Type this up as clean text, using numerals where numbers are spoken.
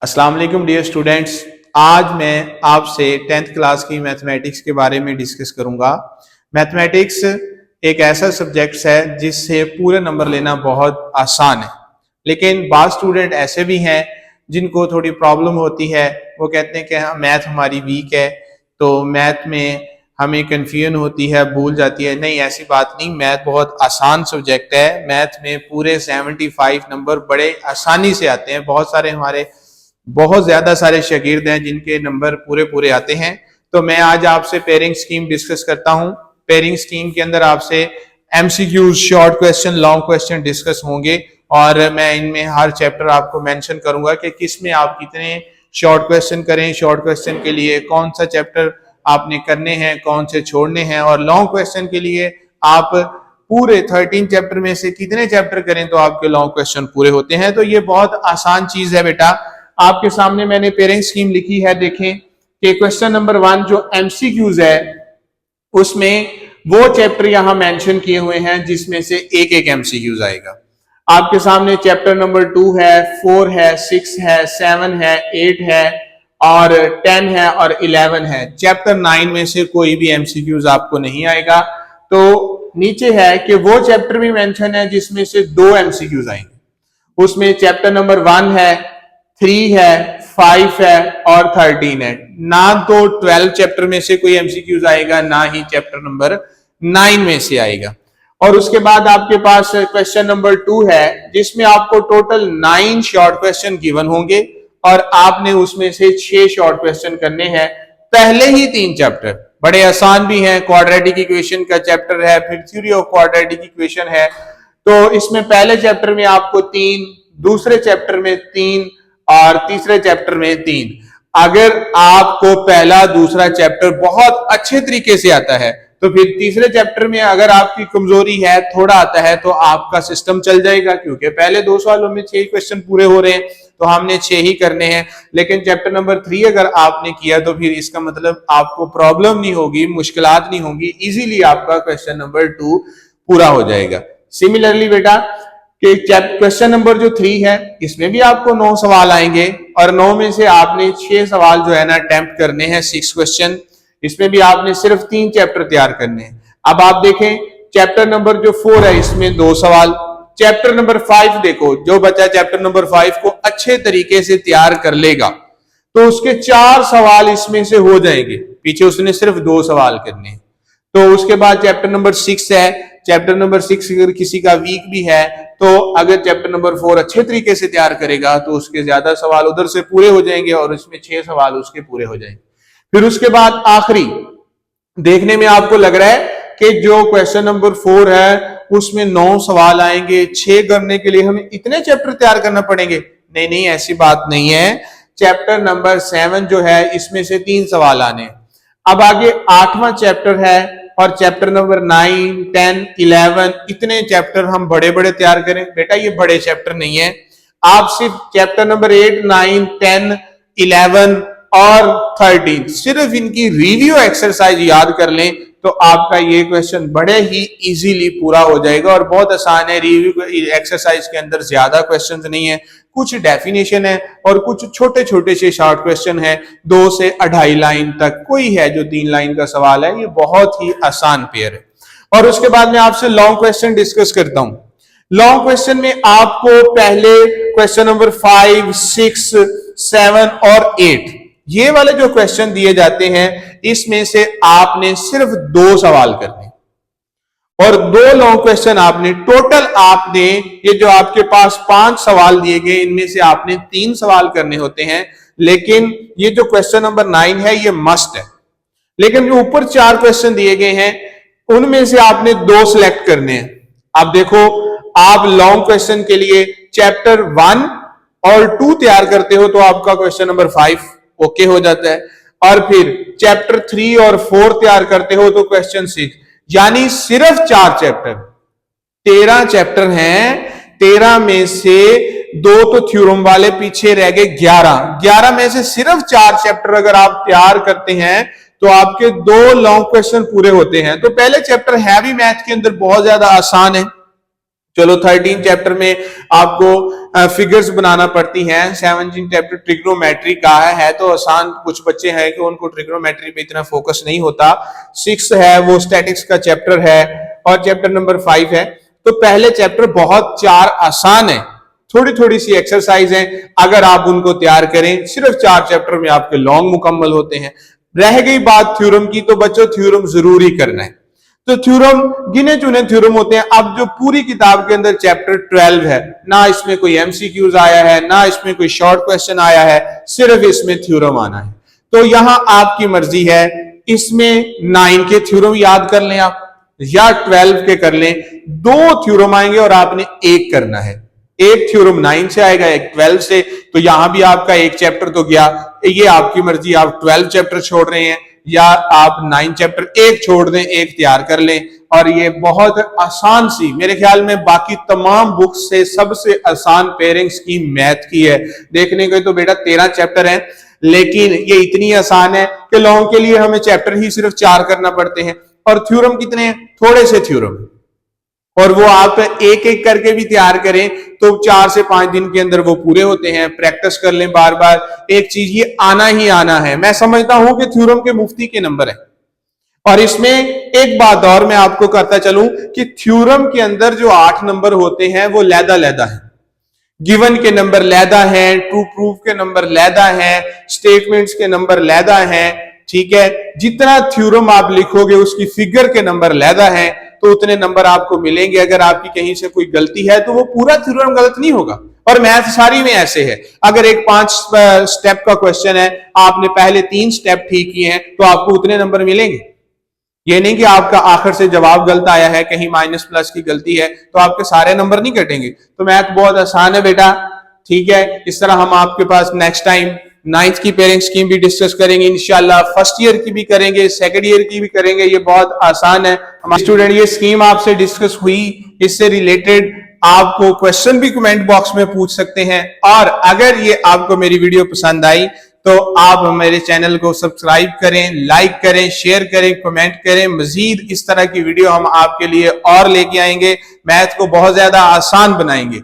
अस्सलाम वालेकुम dear students. आज मैं आपसे 10th क्लास की मैथमेटिक्स के बारे में डिस्कस करूंगा। मैथमेटिक्स एक ऐसा सब्जेक्ट है जिससे पूरे नंबर लेना बहुत आसान है, लेकिन बाज़ स्टूडेंट ऐसे भी हैं जिनको थोड़ी प्रॉब्लम होती है। वो कहते हैं कि मैथ हमारी वीक है, तो मैथ में हमें कन्फ्यूजन होती है, भूल जाती है। नहीं, ऐसी बात नहीं, मैथ बहुत आसान सब्जेक्ट है। मैथ में पूरे 75 नंबर बड़े आसानी से आते हैं। बहुत ज्यादा सारे शागिर्द हैं जिनके नंबर पूरे पूरे आते हैं। तो मैं आज आपसे पेयरिंग स्कीम डिस्कस करता हूं। पेयरिंग स्कीम के अंदर आपसे MCQs, short question, long question discuss होंगे और मैं इनमें हर चैप्टर आपको मेंशन करूंगा कि किस में आप कितने शॉर्ट क्वेश्चन करें, शॉर्ट क्वेश्चन के लिए कौन सा चैप्टर आपने करने हैं, कौन से छोड़ने हैं, और लॉन्ग क्वेश्चन के लिए आप पूरे 13 चैप्टर में से कितने चैप्टर करें तो आपके लॉन्ग क्वेश्चन पूरे होते हैं। तो ये बहुत आसान चीज है बेटा। आपके सामने मैंने पेयरिंग स्कीम लिखी है। देखें कि क्वेश्चन नंबर 1 जो एमसीक्यूज है उसमें वो चैप्टर यहां मेंशन किए हुए हैं जिसमें से एक एक एमसीक्यूज आएगा। आपके सामने चैप्टर नंबर 2 है, 4 है, 6 है, 7 है, 8 है और 10 है और 11 है। चैप्टर 9 में से कोई भी एमसीक्यूज आपको नहीं आएगा। तो नीचे है कि वो चैप्टर भी मेंशन है जिसमें से 2 एमसीक्यूज आएंगे। उसमें चैप्टर नंबर 1 है, 3 है, 5 है और 13 है। ना तो 12 चैप्टर में से कोई एमसीक्यूज आएगा, ना ही चैप्टर नंबर 9 में से आएगा। और उसके बाद आपके पास क्वेश्चन नंबर 2 है जिसमें आपको टोटल 9 शॉर्ट क्वेश्चन गिवन होंगे और आपने उसमें से 6 शॉर्ट क्वेश्चन करने हैं। पहले ही 3 चैप्टर बड़े आसान भी हैं। क्वाड्रेटिक इक्वेशन का चैप्टर है, फिर थ्योरी ऑफ क्वाड्रेटिक इक्वेशन है। तो इसमें पहले चैप्टर में आपको 3, दूसरे चैप्टर में 3 और तीसरे चैप्टर में 3। अगर आपको पहला दूसरा चैप्टर बहुत अच्छे तरीके से आता है तो फिर तीसरे चैप्टर में अगर आपकी कमजोरी है, थोड़ा आता है, तो आपका सिस्टम चल जाएगा, क्योंकि पहले 2 सवालों में 6 क्वेश्चन पूरे हो रहे हैं तो हमने 6 ही करने हैं। लेकिन चैप्टर नंबर 3 अगर आपने किया तो फिर इसका मतलब आपको प्रॉब्लम नहीं होगी, मुश्किलात नहीं होगी, इजीली आपका क्वेश्चन नंबर 2 पूरा हो जाएगा। सिमिलरली बेटा कि क्वेश्चन नंबर जो 3 है इसमें भी आपको 9 सवाल आएंगे और 9 में से आपने 6 सवाल जो है ना अटेम्प्ट करने हैं, 6 क्वेश्चन। इसमें भी आपने सिर्फ 3 चैप्टर तैयार करने हैं। अब आप देखें चैप्टर नंबर जो 4 है इसमें 2 सवाल। चैप्टर नंबर 5 देखो, जो बच्चा चैप्टर नंबर 5 को अच्छे तरीके से तैयार कर लेगा तो उसके 4 सवाल इसमें से हो जाएंगे, पीछे उसने सिर्फ 2 सवाल करने हैं। तो उसके बाद चैप्टर नंबर 6 है। चैप्टर नंबर 6 अगर किसी का वीक भी है तो अगर चैप्टर नंबर 4 अच्छे तरीके से तैयार करेगा तो उसके ज्यादा सवाल उधर से पूरे हो जाएंगे और उसमें 6 सवाल उसके पूरे हो जाएंगे। फिर उसके बाद आखिरी देखने में आपको लग रहा है कि जो क्वेश्चन नंबर 4 है उसमें 9 सवाल आएंगे, 6 करने के लिए हमें इतने चैप्टर तैयार करना पड़ेंगे। नहीं नहीं, ऐसी बात नहीं है। चैप्टर नंबर 7 जो है इसमें से 3 सवाल आने। अब आगे 8वां चैप्टर है और चैप्टर नंबर 9, 10, 11 इतने चैप्टर हम बड़े बड़े तैयार करें। बेटा ये बड़े चैप्टर नहीं है। आप सिर्फ चैप्टर नंबर 8, 9, 10, 11 और 13 सिर्फ इनकी रिव्यू एक्सरसाइज याद कर लें तो आपका ये क्वेश्चन बड़े ही इजीली पूरा हो जाएगा और बहुत आसान है। रिव्यू एक्सरसाइज के अंदर ज्यादा क्वेश्चंस नहीं है, कुछ डेफिनेशन है और कुछ छोटे छोटे से शॉर्ट क्वेश्चन है, 2 से 2.5 लाइन तक। कोई है जो 3 लाइन का सवाल है, ये बहुत ही आसान पेयर है। और उसके बाद मैं आपसे लॉन्ग क्वेश्चन डिस्कस करता हूं। लॉन्ग क्वेश्चन में आपको पहले क्वेश्चन नंबर 5, 6, 7 और 8 ये वाले जो क्वेश्चन दिए जाते हैं इसमें से आपने सिर्फ 2 सवाल करने और 2 लॉन्ग क्वेश्चन आपने टोटल आपने ये जो आपके पास 5 सवाल दिए गए इनमें से आपने 3 सवाल करने होते हैं। लेकिन ये जो क्वेश्चन नंबर 9 है ये मस्ट है। लेकिन जो ऊपर 4 क्वेश्चन दिए गए हैं उनमें से आपने 2 सिलेक्ट करने हैं। अब देखो, आप लॉन्ग क्वेश्चन के लिए चैप्टर 1 और 2 तैयार करते हो तो आपका क्वेश्चन नंबर 5 ओके हो जाता है, और फिर चैप्टर 3 और 4 तैयार करते हो तो क्वेश्चन 6, यानी सिर्फ 4 चैप्टर। 13 चैप्टर हैं, 13 में से 2 तो थ्योरम वाले पीछे रह गए। 11 में से सिर्फ 4 चैप्टर अगर आप तैयार करते हैं तो आपके 2 लॉन्ग क्वेश्चन पूरे होते हैं। तो पहले चैप्टर है भी मैथ के अंदर बहुत ज्यादा आसान है, चलो 13 चैप्टर में आपको फिगर्स बनाना पड़ती हैं। 17 चैप्टर ट्रिग्नोमेट्री का है तो आसान। कुछ बच्चे हैं कि उनको ट्रिग्नोमेट्री पे इतना फोकस नहीं होता। 6 है वो स्टैटिक्स का चैप्टर है और चैप्टर नंबर 5 है। तो पहले चैप्टर बहुत 4 आसान है, थोड़ी थोड़ी सी एक्सरसाइज है, अगर आप उनको तैयार करें सिर्फ 4 चैप्टर में आपके लॉन्ग मुकम्मल होते हैं। रह गई बात थ्योरम की, तो बच्चों थ्योरम जरूरी करना है। तो थ्योरम गिने चुने थ्योरम होते हैं। अब जो पूरी किताब के अंदर चैप्टर 12 है, ना इसमें कोई एमसीक्यूज आया है, ना इसमें कोई शॉर्ट क्वेश्चन आया है, सिर्फ इसमें थ्योरम आना है। तो यहां आपकी मर्जी है, इसमें 9 के थ्योरम याद कर लें आप या 12 के कर लें। 2 थ्योरम आएंगे और आपने एक करना है। एक थ्योरम 9 से आएगा, एक 12 से। तो यहां भी आपका एक चैप्टर तो गया। ये आपकी मर्जी, आप 12 चैप्टर छोड़ रहे हैं या आप 9 चैप्टर एक छोड़ दें, एक तैयार कर लें। और ये बहुत आसान सी, मेरे ख्याल में बाकी तमाम बुक्स से सबसे आसान पेयरिंग स्कीम मैथ की है। देखने को तो बेटा 13 चैप्टर हैं, लेकिन ये इतनी आसान है कि लॉन्ग के लिए हमें चैप्टर ही सिर्फ 4 करना पड़ते हैं। और थ्योरम कितने हैं? थोड़े से थ्योरम, और वो आप एक एक करके भी तैयार करें तो 4 से 5 दिन के अंदर वो पूरे होते हैं। प्रैक्टिस कर लें बार बार। एक चीज ये आना ही आना है। मैं समझता हूं कि थ्योरम के मुफ्ती के नंबर है। और इसमें एक बात और मैं आपको करता चलूं कि थ्योरम के अंदर जो 8 नंबर होते हैं वो लैदा लैदा है। गिवन के नंबर लैदा है, ट्रू प्रूफ के नंबर लैदा है, स्टेटमेंट्स के नंबर लैदा है। ठीक है, जितना थ्योरम आप लिखोगे उसकी फिगर के नंबर लैदा है, तो उतने नंबर आपको मिलेंगे। अगर आपकी कहीं से कोई गलती है तो वो पूरा थ्योरम गलत नहीं होगा। और मैथ सारी में ऐसे है। अगर एक 5 स्टेप का क्वेश्चन है, आपने पहले 3 स्टेप ठीक किए हैं तो आपको उतने नंबर मिलेंगे। ये नहीं कि आपका आखिर से जवाब गलत आया है, कहीं माइनस प्लस की गलती है तो आपके सारे नंबर नहीं कटेंगे। तो मैथ बहुत आसान है बेटा। ठीक है, इस तरह हम आपके पास नेक्स्ट टाइम 9th की पेयरिंग स्कीम भी डिस्कस करेंगे इंशाल्लाह। फर्स्ट ईयर की भी करेंगे, सेकंड ईयर की भी करेंगे। ये बहुत आसान है हमारे स्टूडेंट। ये स्कीम आपसे डिस्कस हुई, इससे रिलेटेड आपको क्वेश्चन भी कमेंट बॉक्स में पूछ सकते हैं। और अगर ये आपको मेरी वीडियो पसंद आई तो आप मेरे चैनल को सब्सक्राइब करें, लाइक करें, शेयर करें, कमेंट करें। मजीद इस तरह की वीडियो हम आपके लिए और लेके आएंगे, मैथ को बहुत ज्यादा आसान बनाएंगे।